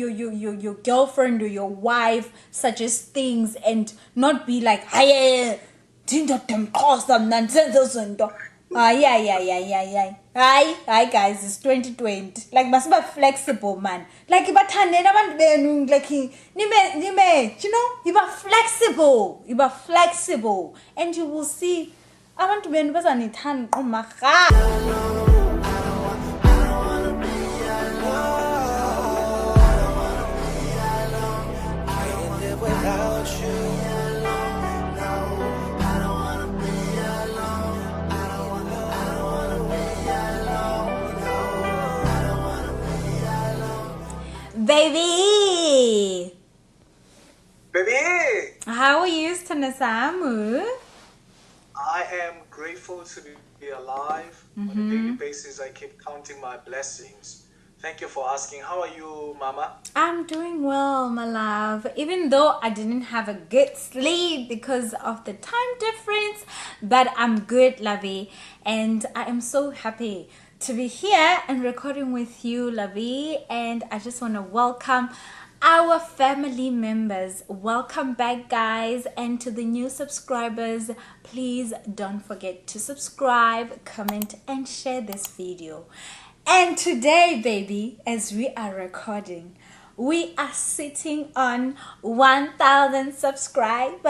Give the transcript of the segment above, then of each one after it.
your girlfriend or your wife suggest things and not be like, hey, hi guys, it's 2020. Like must be flexible, man. Like like you are flexible and you will see abantu benu bazanithanda umarha. Baby, how are you, Stanasamu? I am grateful to be alive. On a daily basis, I keep counting my blessings. Thank you for asking. How are you, Mama? I'm doing well, my love. Even though I didn't have a good sleep because of the time difference, but I'm good, lovey. And I am so happy to be here and recording with you, lovey. And I just want to welcome our family members. Welcome back, guys. And to the new subscribers, please don't forget to subscribe, comment, and share this video. And today, baby, as we are recording, we are sitting on 1,000 subscribers.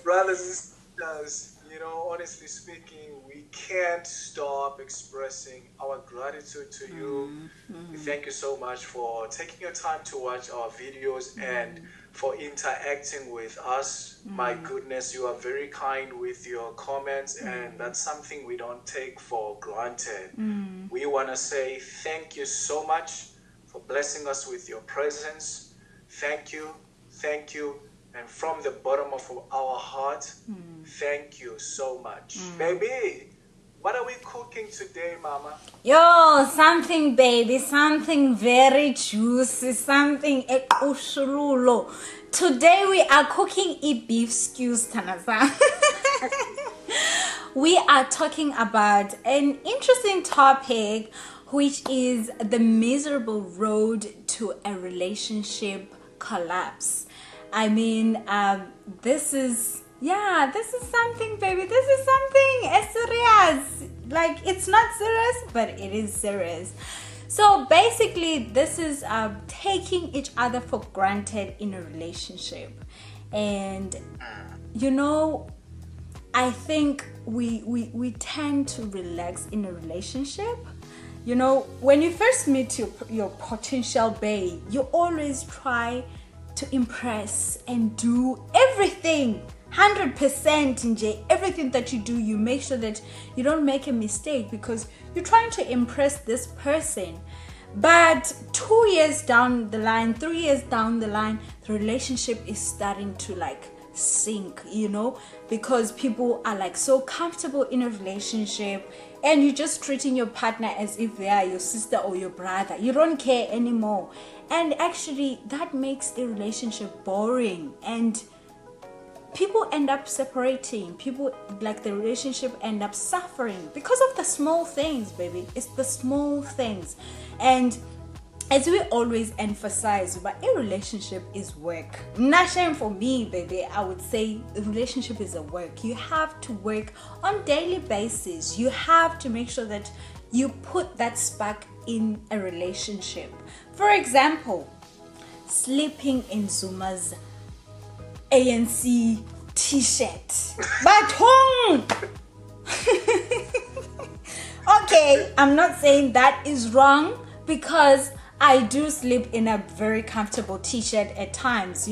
Brothers and sisters, honestly speaking, we can't stop expressing our gratitude to you. We thank you so much for taking your time to watch our videos and for interacting with us. My goodness, you are very kind with your comments, and that's something we don't take for granted. We want to say thank you so much for blessing us with your presence. Thank you. And from the bottom of our heart, thank you so much. Baby, what are we cooking today, Mama? Yo, something, baby, something very juicy, something ekushululo. Today we are cooking beef stews, Tanasa. We are talking about an interesting topic, which is the miserable road to a relationship collapse. I mean, this is something, baby. This is something serious. Like, it's not serious, but it is serious. So basically, this is taking each other for granted in a relationship. And, I think we tend to relax in a relationship. When you first meet your potential bae, you always try to impress and do everything 100% in everything that you do. You make sure that you don't make a mistake because you're trying to impress this person. But 2 years down the line, 3 years down the line, the relationship is starting to sink, because people are so comfortable in a relationship and you're just treating your partner as if they are your sister or your brother. You don't care anymore. And actually, that makes a relationship boring. And people end up separating. People, the relationship end up suffering because of the small things, baby. It's the small things. And as we always emphasize, but a relationship is work. Not shame for me, baby. I would say a relationship is a work. You have to work on daily basis. You have to make sure that you put that spark in a relationship. For example, sleeping in Zuma's ANC t-shirt. But okay, I'm not saying that is wrong because I do sleep in a very comfortable t-shirt at times,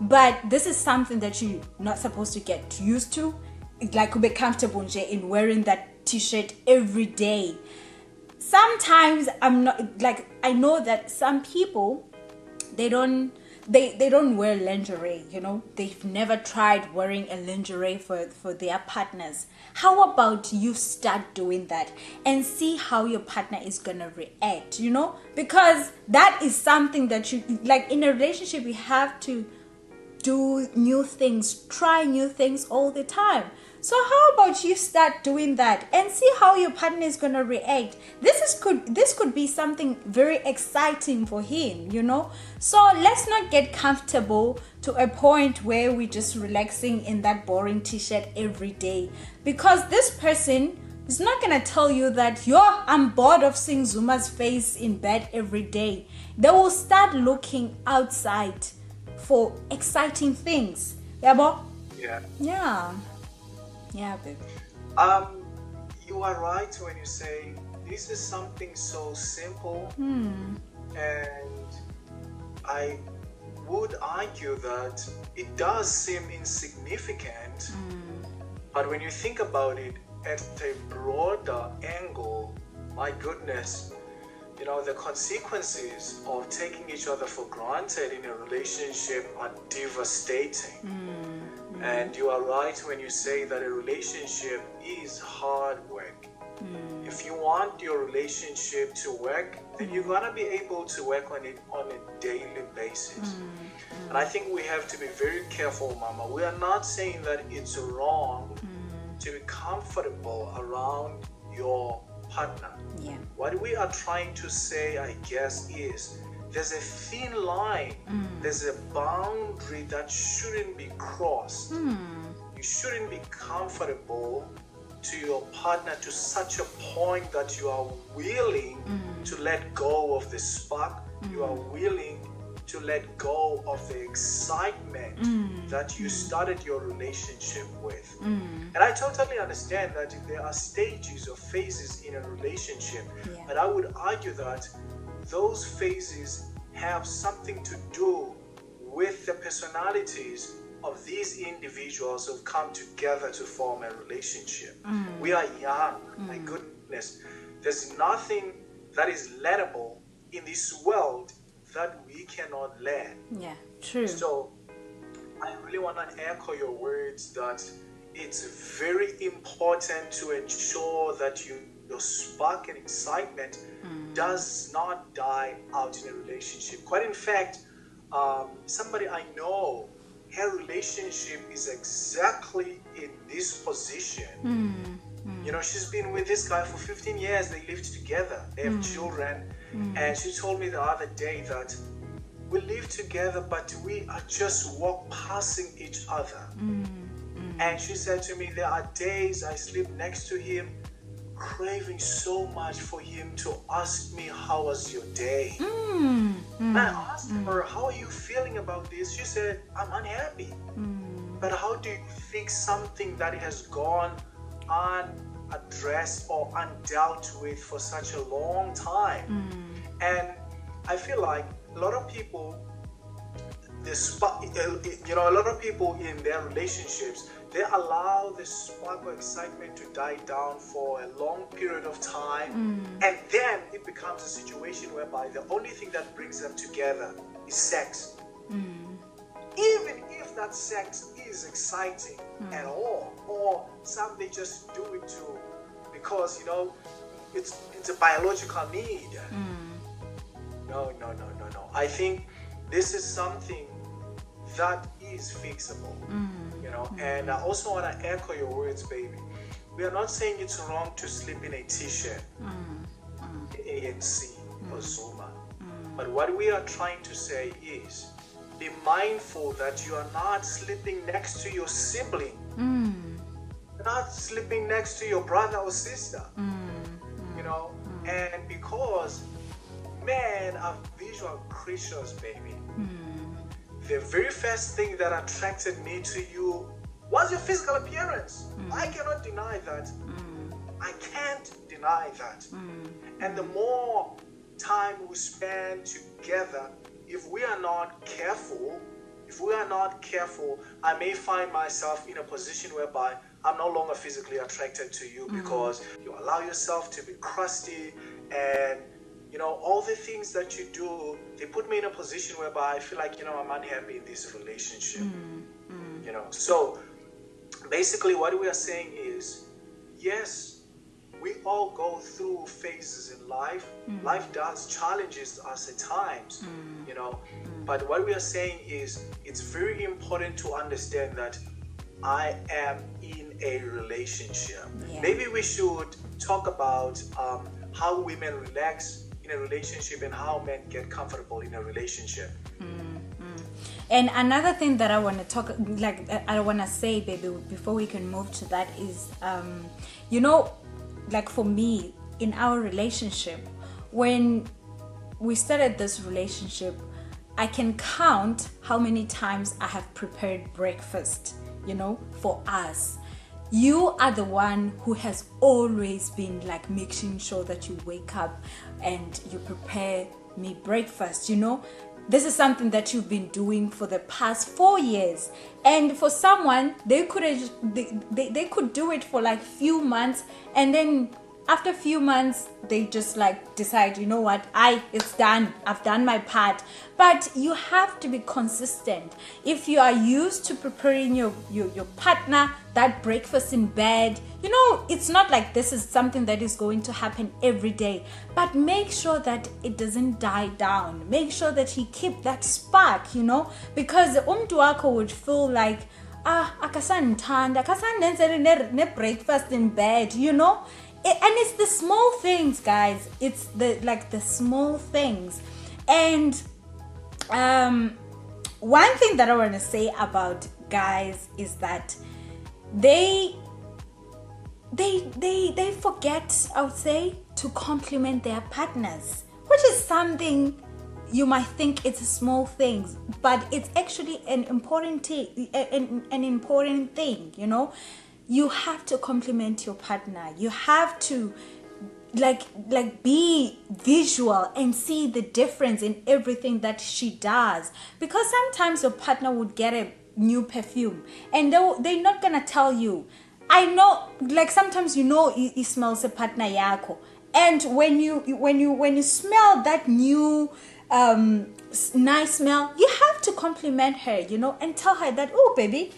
but this is something that you're not supposed to get used to. To be comfortable in wearing that t-shirt every day. Sometimes I'm not, I know that some people, they don't wear lingerie, you know, they've never tried wearing a lingerie for their partners. How about you start doing that and see how your partner is gonna react, you know, because that is something that you like in a relationship. You have to do new things, try new things all the time. So how about you start doing that and see how your partner is gonna react? This could be something very exciting for him, you know. So let's not get comfortable to a point where we're just relaxing in that boring t-shirt every day, because this person is not gonna tell you that I'm bored of seeing Zuma's face in bed every day. They will start looking outside for exciting things. Yeah, bo? Yeah. Yeah. Yeah, babe. You are right when you say this is something so simple, and I would argue that it does seem insignificant, but when you think about it at a broader angle, my goodness, you know, the consequences of taking each other for granted in a relationship are devastating. And you are right when you say that a relationship is hard work. If you want your relationship to work, then you're gonna be able to work on it on a daily basis. And I think we have to be very careful, Mama. We are not saying that it's wrong to be comfortable around your partner. Yeah. What we are trying to say, I guess, is there's a thin line, there's a boundary that shouldn't be crossed. You shouldn't be comfortable to your partner to such a point that you are willing to let go of the spark, you are willing to let go of the excitement that you started your relationship with. And I totally understand that there are stages or phases in a relationship, but I would argue that those phases have something to do with the personalities of these individuals who've come together to form a relationship. We are young, my goodness. There's nothing that is learnable in this world that we cannot learn. Yeah, true. So I really want to echo your words that it's very important to ensure that your spark and excitement does not die out in a relationship. Quite in fact, somebody I know, her relationship is exactly in this position. You know, she's been with this guy for 15 years. They lived together. They have children. And she told me the other day that we live together, but we are just passing each other. And she said to me, there are days I sleep next to him, craving so much for him to ask me, how was your day? And I asked her, how are you feeling about this? She said, I'm unhappy. But how do you fix something that has gone unaddressed or undealt with for such a long time? And I feel like a lot of people, a lot of people in their relationships, they allow the spark of excitement to die down for a long period of time, and then it becomes a situation whereby the only thing that brings them together is sex. Even if that sex is exciting at all, or some they just do it because it's a biological need. No. I think this is something that is fixable. And I also want to echo your words, baby. We are not saying it's wrong to sleep in a t-shirt, ANC or Zuma. But what we are trying to say is, be mindful that you are not sleeping next to your sibling. You're not sleeping next to your brother or sister. And because men are visual creatures, baby. The very first thing that attracted me to you was your physical appearance. I cannot deny that. I can't deny that. And the more time we spend together, if we are not careful, I may find myself in a position whereby I'm no longer physically attracted to you because you allow yourself to be crusty and all the things that you do, they put me in a position whereby I feel like, I'm unhappy in this relationship. So basically what we are saying is, yes, we all go through phases in life. Life does challenges us at times, but what we are saying is it's very important to understand that I am in a relationship. Maybe we should talk about how women relax in a relationship and how men get comfortable in a relationship. And another thing that I want to say, baby, before we can move to that is, like for me, in our relationship, when we started this relationship, I can count how many times I have prepared breakfast, for us. You are the one who has always been like making sure that you wake up and you prepare me breakfast, This is something that you've been doing for the past 4 years. And for someone, they could do it for like few months, and then after a few months, they just like decide, you know what, it's done. I've done my part. But you have to be consistent. If you are used to preparing your partner that breakfast in bed, it's not like this is something that is going to happen every day. But make sure that it doesn't die down. Make sure that he keep that spark, because umntu wakho would feel like, akasandithanda, akasandenzelele ne breakfast in bed, And it's the small things, guys. It's the small things. And one thing that I want to say about guys is that they forget, I would say, to compliment their partners, which is something you might think it's a small things, but it's actually an important thing, You have to compliment your partner. You have to like be visual and see the difference in everything that she does. Because sometimes your partner would get a new perfume and they're not gonna tell you. I know, like sometimes he smells a partner yako, and when you smell that new nice smell, you have to compliment her, and tell her that, oh baby,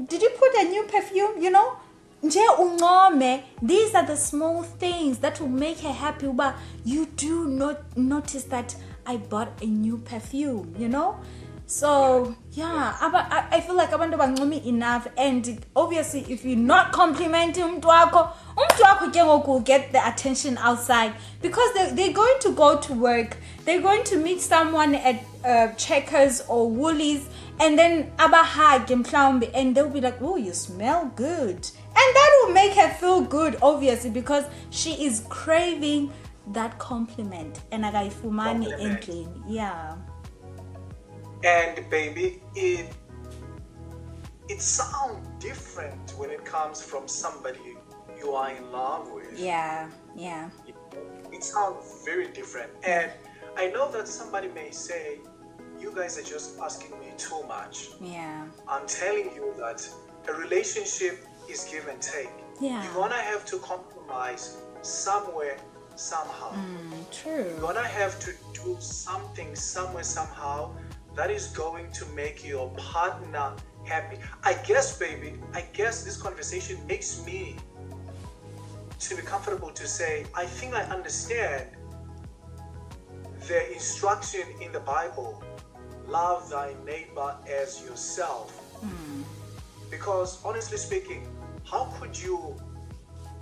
did you put a new perfume, Nje ungome. These are the small things that will make her happy, but you do not notice that I bought a new perfume, So I feel like abantu bangcomi enough, and obviously if you're not complimenting umntu wakho ke ngoku will get the attention outside, because they're going to go to work, they're going to meet someone at Checkers or Woolies, and then abahage mhlawumbe, and they'll be like, oh, you smell good, and that will make her feel good, obviously, because she is craving that compliment, and akayifumani endlini. And baby, it sounds different when it comes from somebody you are in love with. Yeah. It sounds very different. And I know that somebody may say, you guys are just asking me too much. Yeah. I'm telling you that a relationship is give and take. Yeah. You're gonna have to compromise somewhere, somehow. True. You're gonna have to do something somewhere, somehow, that is going to make your partner happy. I guess, baby, this conversation makes me to be comfortable to say, I think I understand the instruction in the Bible, love thy neighbor as yourself. Because honestly speaking, how could you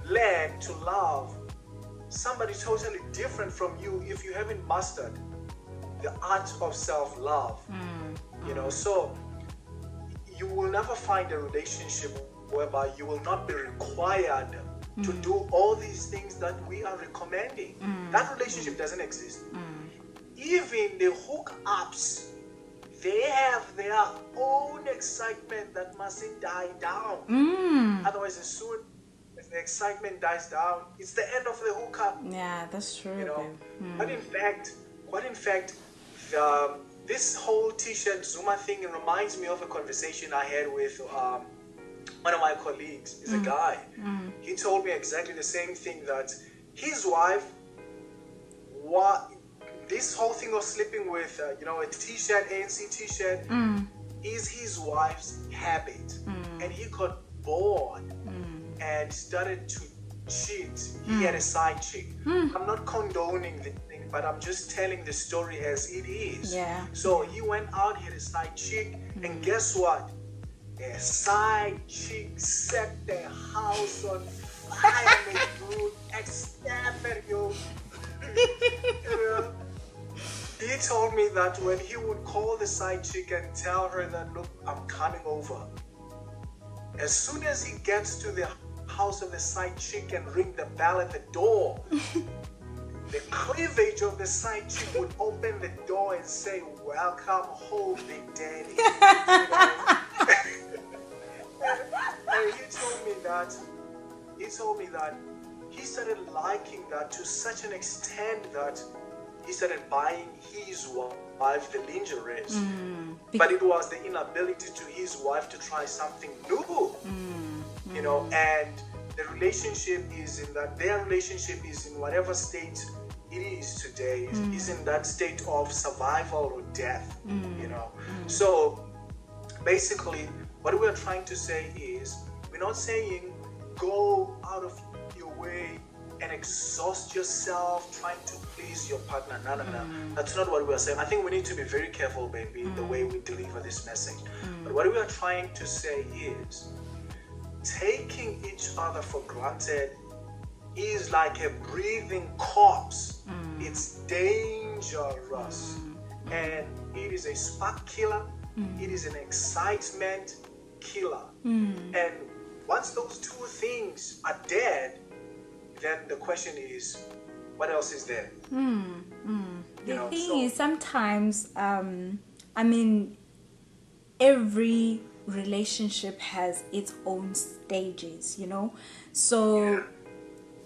learn to love somebody totally different from you if you haven't mastered the art of self-love? So you will never find a relationship whereby you will not be required to do all these things that we are recommending. That relationship doesn't exist. Even the hookups, they have their own excitement that mustn't die down. Otherwise, as soon as the excitement dies down, it's the end of the hookup. Yeah, that's true. But in fact, this whole T-shirt Zuma thing reminds me of a conversation I had with one of my colleagues. He's a guy. He told me exactly the same thing, that his wife this whole thing of sleeping with, a t-shirt, ANC t-shirt, is his wife's habit. And he got bored and started to cheat. He had a side chick. I'm not condoning the thing, but I'm just telling the story as it is. Yeah. So he went out, he had a side chick, and guess what? A side chick set the house on fire, dude. Exterminio. He told me that when he would call the side chick and tell her that, look, I'm coming over, as soon as he gets to the house of the side chick and ring the bell at the door, the cleavage of the side chick would open the door and say, welcome home, Big Daddy. And he told me that he started liking that to such an extent that he started buying his wife the lingeries. But it was the inability to his wife to try something new. And the relationship is in that, their relationship is in whatever state it is today, is in that state of survival or death, So basically, what we are trying to say is, we're not saying go out of your way and exhaust yourself trying to please your partner. No. That's not what we are saying. I think we need to be very careful, baby, in the way we deliver this message. But what we are trying to say is, taking each other for granted is like a breathing corpse. It's dangerous. And it is a spark killer. It is an excitement killer. And once those two things are dead, then the question is, what else is there? The thing is, sometimes, every relationship has its own stages, So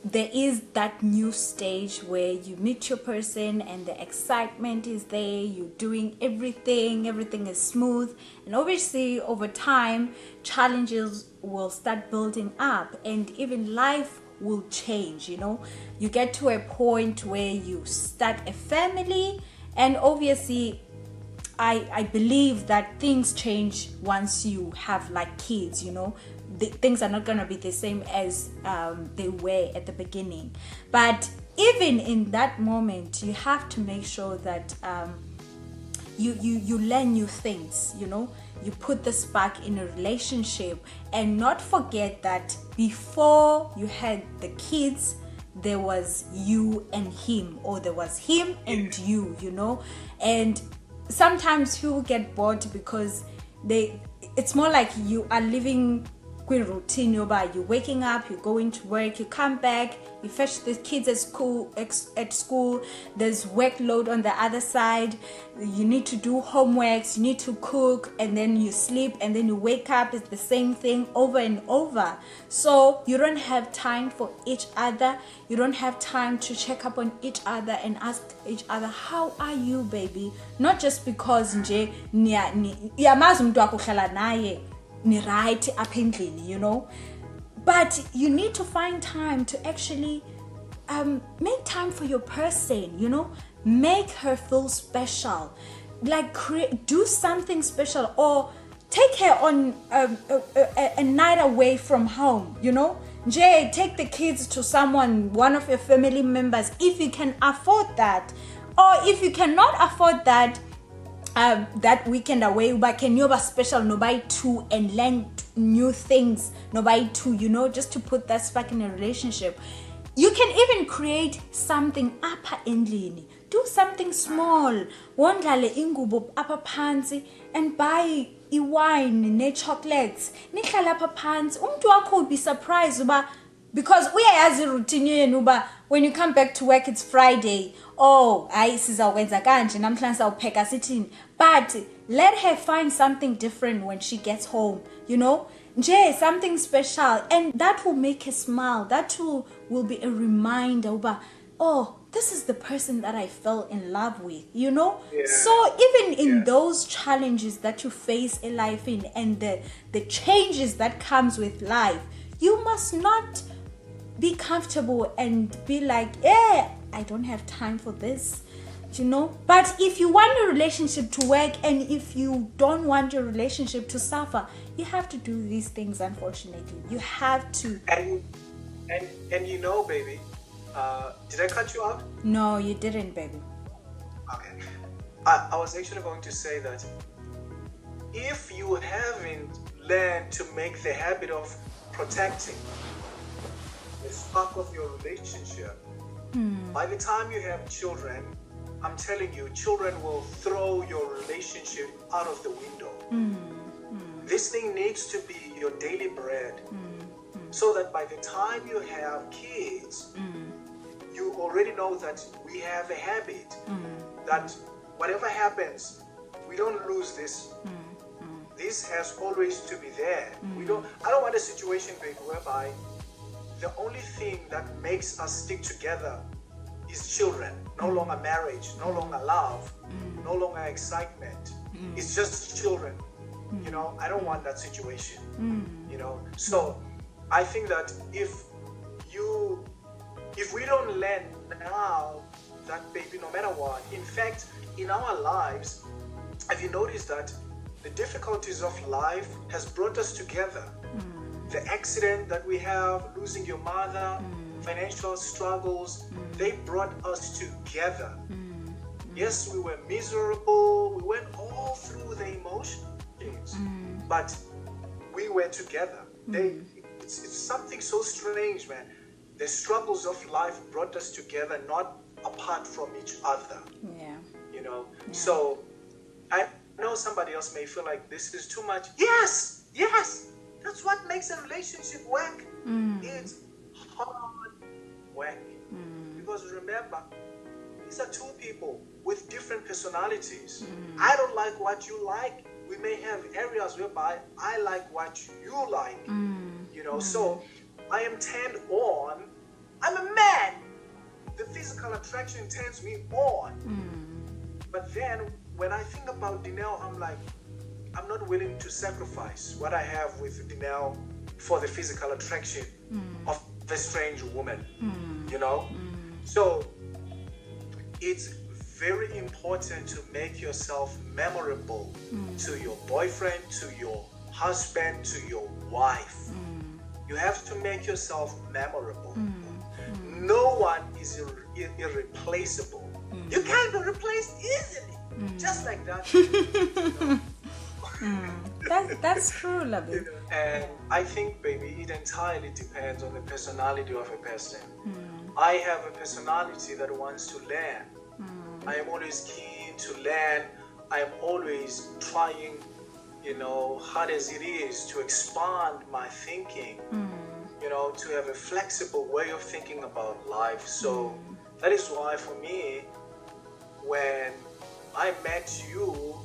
there is that new stage where you meet your person and the excitement is there, you're doing everything is smooth, and obviously over time challenges will start building up, and even life will change. You get to a point where you start a family, and obviously I believe that things change once you have like kids. Things are not going to be the same as they were at the beginning. But even in that moment, you have to make sure that you learn new things. You put the spark in a relationship, and not forget that before you had the kids, there was you and him, or there was him and you. And sometimes people get bored because it's more like you are living routine. You're waking up, you're going to work, you come back, you fetch the kids at school, there's workload on the other side, you need to do homeworks, you need to cook, and then you sleep, and then you wake up. It's the same thing over and over. So you don't have time for each other. You don't have time to check up on each other and ask each other, how are you, baby? Not just because nje yamazi umuntu wakho uhlala naye ni right up endlini, but you need to find time to actually make time for your person, make her feel special, like do something special, or take her on a night away from home, Jay, take the kids to one of your family members, if you can afford that. Or if you cannot afford that, that weekend away, but can you have special nobody too and learn new things nobody too, just to put that spark in a relationship. You can even create something upper endlini. Do something small. Wondlale ingubo apha phansi and buy wine ne chocolates. Nihlala apha phansi. Umuntu wakho will be surprised because uyayazi routine yenu when you come back to work it's Friday. Oh, sizawwenza kanje namhlanje sawupheka sithini. But let her find something different when she gets home, Nje, something special, and that will make her smile. That will be a reminder oh, this is the person that I fell in love with, Yeah. So even in those challenges that you face in life and the changes that comes with life, you must not be comfortable and be like, I don't have time for this. you know. But if you want a relationship to work, and if you don't want your relationship to suffer, you have to do these things. Unfortunately, you have to. And you know, baby, did I cut you out? No, you didn't, baby. Okay. I was actually going to say that if you haven't learned to make the habit of protecting the spark of your relationship, by the time you have children, I'm telling you, children will throw your relationship out of the window. This thing needs to be your daily bread, so that by the time you have kids, you already know that we have a habit that whatever happens, we don't lose this. This has always to be there. I don't want a situation, baby, whereby the only thing that makes us stick together is children. No longer marriage, no longer love, no longer excitement. It's just children. You know, I don't want that situation. You know, so I think that if we don't learn now that, baby, no matter what, in fact, in our lives, have you noticed that the difficulties of life has brought us together? The accident that we have, losing your mother, financial struggles, they brought us together. Yes, we were miserable, we went all through the emotions, but we were together. It's something so strange, man. The struggles of life brought us together, not apart from each other. Yeah. You know, so I know somebody else may feel like this is too much. Yes, that's what makes a relationship work. It's hard work. Because remember, these are two people with different personalities. I don't like what you like. We may have areas whereby I like what you like. You know, so I am turned on. I'm a man. The physical attraction turns me on. But then when I think about Dinelle, I'm like, I'm not willing to sacrifice what I have with Dinelle for the physical attraction of a strange woman. You know? So it's very important to make yourself memorable to your boyfriend, to your husband, to your wife. You have to make yourself memorable. No one is irreplaceable. You can't be replaced easily. Just like that. You know? That's true, lovey. You know? And I think, baby, it entirely depends on the personality of a person. I have a personality that wants to learn. I am always keen to learn. I am always trying, you know, hard as it is, to expand my thinking, you know, to have a flexible way of thinking about life. So that is why, for me, when I met you,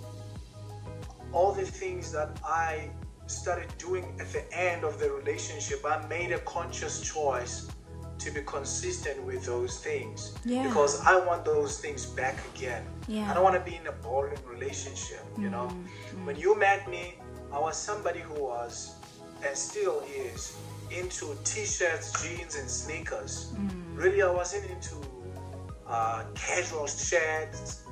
all the things that I started doing at the end of the relationship, I made a conscious choice to be consistent with those things. Because I want those things back again. I don't want to be in a boring relationship, you know. When you met me, I was somebody who was, and still is, into t-shirts, jeans, and sneakers. Really, I wasn't into casual shirts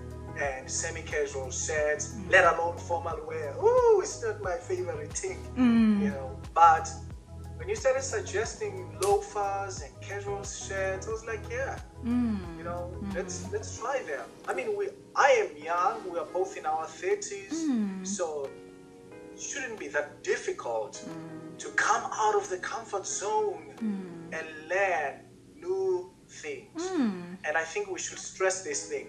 and semi-casual shirts, let alone formal wear. Ooh, it's not my favorite thing, you know. But when you started suggesting loafers and casual shirts, I was like, yeah, you know, let's try them. I mean, I am young. We are both in our 30s, so it shouldn't be that difficult to come out of the comfort zone and learn new things. And I think we should stress this thing.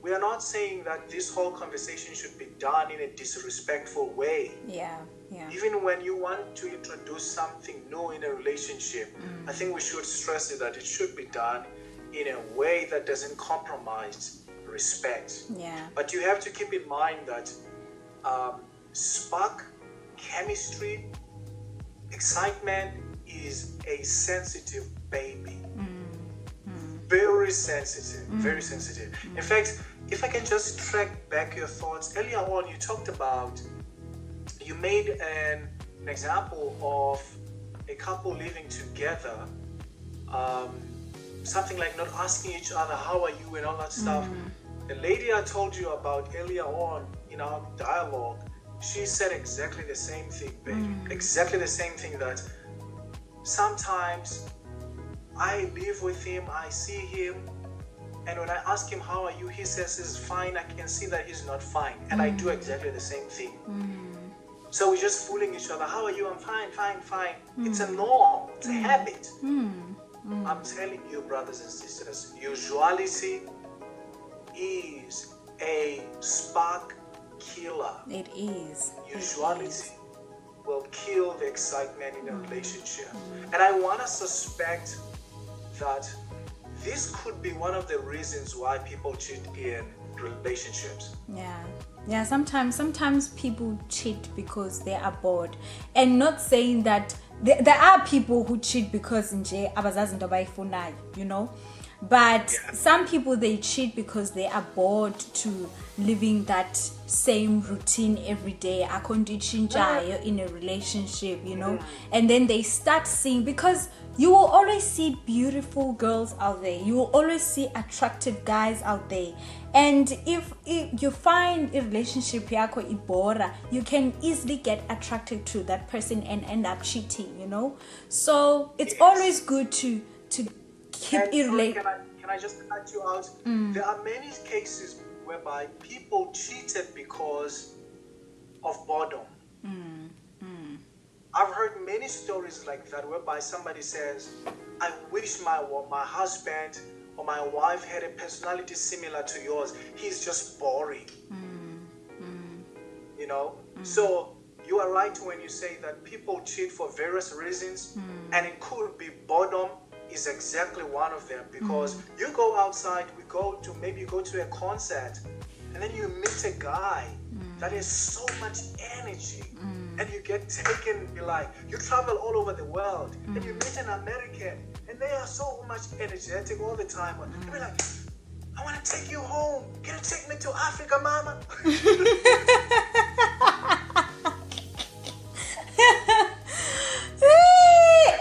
We are not saying that this whole conversation should be done in a disrespectful way. Even when you want to introduce something new in a relationship, I think we should stress it that it should be done in a way that doesn't compromise respect. But you have to keep in mind that spark, chemistry, excitement is a sensitive baby. Very sensitive, very sensitive. In fact, if I can just track back your thoughts, earlier on you talked about, you made an example of a couple living together, something like not asking each other how are you and all that stuff. The lady I told you about earlier on in our dialogue, she said exactly the same thing, baby. Exactly the same thing, that sometimes I live with him, I see him, and when I ask him, how are you? He says he's fine. I can see that he's not fine. And I do exactly the same thing. So we're just fooling each other. How are you? I'm fine, fine, fine. It's a norm. It's a habit. I'm telling you, brothers and sisters, usuality is a spark killer. It is. Usuality will kill the excitement in a relationship. And I want to suspect that this could be one of the reasons why people cheat in relationships. Yeah, sometimes people cheat because they are bored. And not saying that there are people who cheat because nje abazazi into abayifunayo, you know. But some people, they cheat because they are bored to living that same routine every day. In a relationship, you know. And then they start seeing, because you will always see beautiful girls out there. You will always see attractive guys out there. And if you find a relationship yako ibora, you can easily get attracted to that person and end up cheating, you know. So it's always good to keep it related. Can I just cut you out? There are many cases whereby people cheated because of boredom. I've heard many stories like that whereby somebody says, I wish my husband or my wife had a personality similar to yours. He's just boring. You know? So you are right when you say that people cheat for various reasons, and it could be boredom is exactly one of them, because you go outside, maybe you go to a concert, and then you meet a guy that has so much energy, and you get taken, you travel all over the world, and you meet an American, and they are so much energetic all the time, and you're like, I want to take you home. Can you take me to Africa, mama?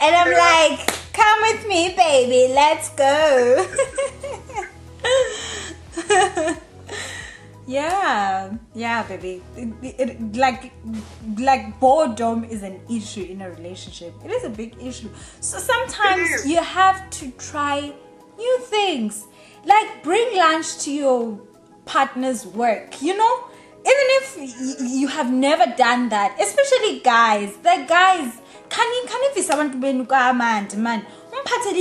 And I'm like, come with me, baby, let's go. Yeah, baby. Like boredom is an issue in a relationship. It is a big issue. So sometimes you have to try new things. Like bring lunch to your partner's work, you know? Even if you have never done that, especially guys. The guys, can you someone man,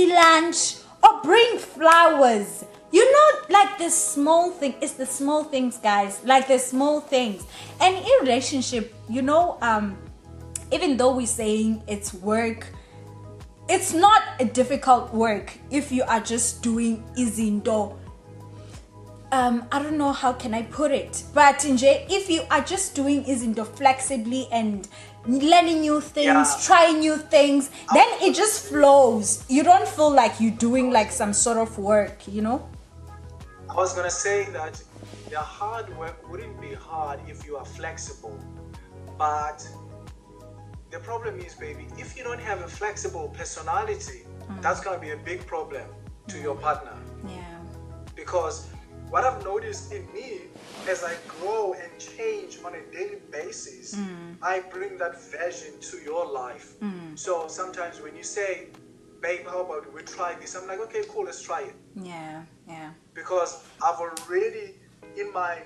lunch or bring flowers. You know, like the small thing. It's the small things, guys. Like the small things. And in relationship, you know, even though we're saying it's work, it's not a difficult work if you are just doing izindo. I don't know how can I put it, but if you are just doing izindo flexibly and learning new things, trying new things, then it just flows. You don't feel like you're doing like some sort of work, you know? I was going to say that the hard work wouldn't be hard if you are flexible. But the problem is, baby, if you don't have a flexible personality, that's going to be a big problem to your partner. Yeah. Because what I've noticed in me, as I grow and change on a daily basis, I bring that version to your life. So sometimes when you say, babe, how about we try this? I'm like, okay, cool, let's try it. Yeah. Because I've already, in my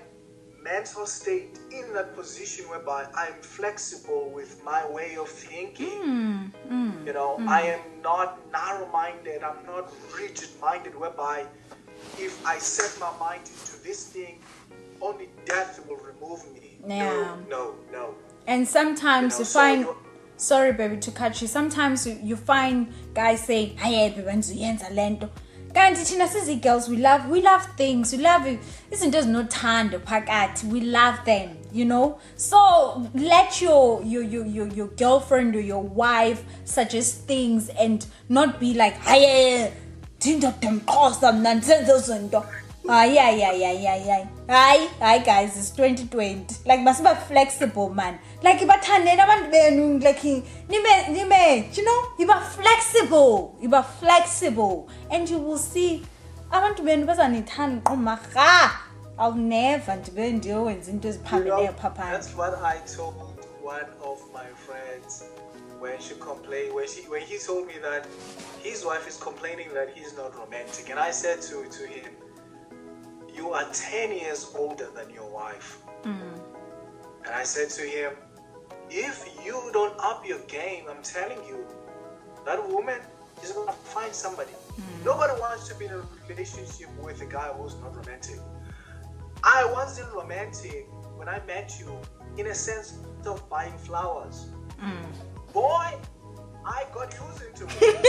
mental state, in that position whereby I'm flexible with my way of thinking. You know, I am not narrow-minded. I'm not rigid-minded, whereby if I set my mind into this thing, only death will remove me. Yeah. No. And sometimes you find, sorry baby to cut you, sometimes you find guys saying, hey baby, lento. Kanti thina sizi girls, we love things, we love it. Izinto ezinothando phakathi, we love them, you know. So let your girlfriend or your wife suggest things and not be like, hey, Hi guys, it's 2020. Like must be flexible, man. Like like you know, you are flexible and you will see abantu benu bazanithanda umaga I'll never ndiwenza into eziphambene papa. That's what I told one of my friends when she complained, when he told me that his wife is complaining that he's not romantic. And I said to him, you are 10 years older than your wife. And I said to him, if you don't up your game, I'm telling you, that woman is going to find somebody. Nobody wants to be in a relationship with a guy who's not romantic. I wasn't romantic when I met you in a sense of buying flowers. Boy, I got used into it.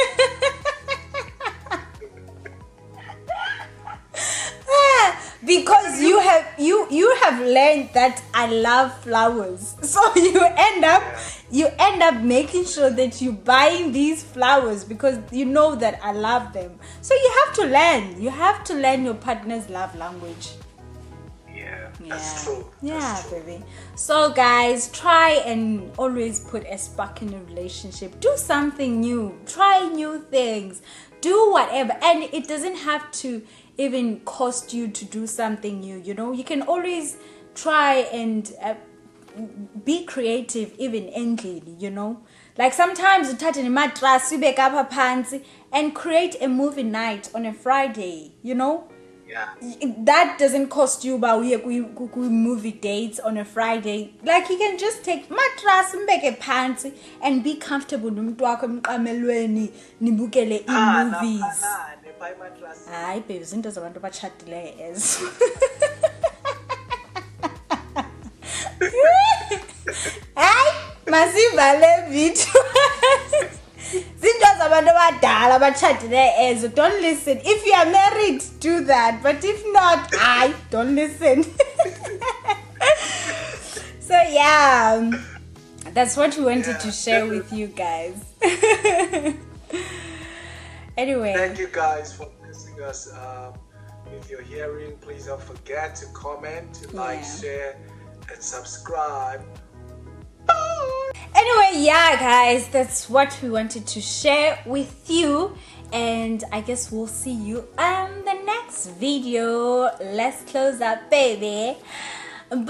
Because you have learned that I love flowers, so you end up making sure that you're buying these flowers because you know that I love them. So you have to learn your partner's love language. That's true. That's true. Baby. So guys, try and always put a spark in a relationship. Do something new. Try new things. Do whatever. And it doesn't have to even cost you to do something new. You know, you can always try and be creative, even endlessly, you know. Like sometimes you touch in mattress, you wake up pants and create a movie night on a Friday, you know. That doesn't cost you, but we movie dates on a Friday. Like you can just take mattress, make a pants, and be comfortable. Nibukele movies. Hayi babe, izinto zabantu abachadileyo ezo. Hayi, masivale video. Zinto zabantu abadala abachadileyo ezo. Don't listen. If you are married, do that. But if not, don't listen. So yeah, that's what we wanted to share with you guys. Anyway, thank you guys for listening us. If you're hearing, please don't forget to comment, to like, share, and subscribe. Anyway, guys, that's what we wanted to share with you, and I guess we'll see you on the next video. Let's close up, baby. Bye.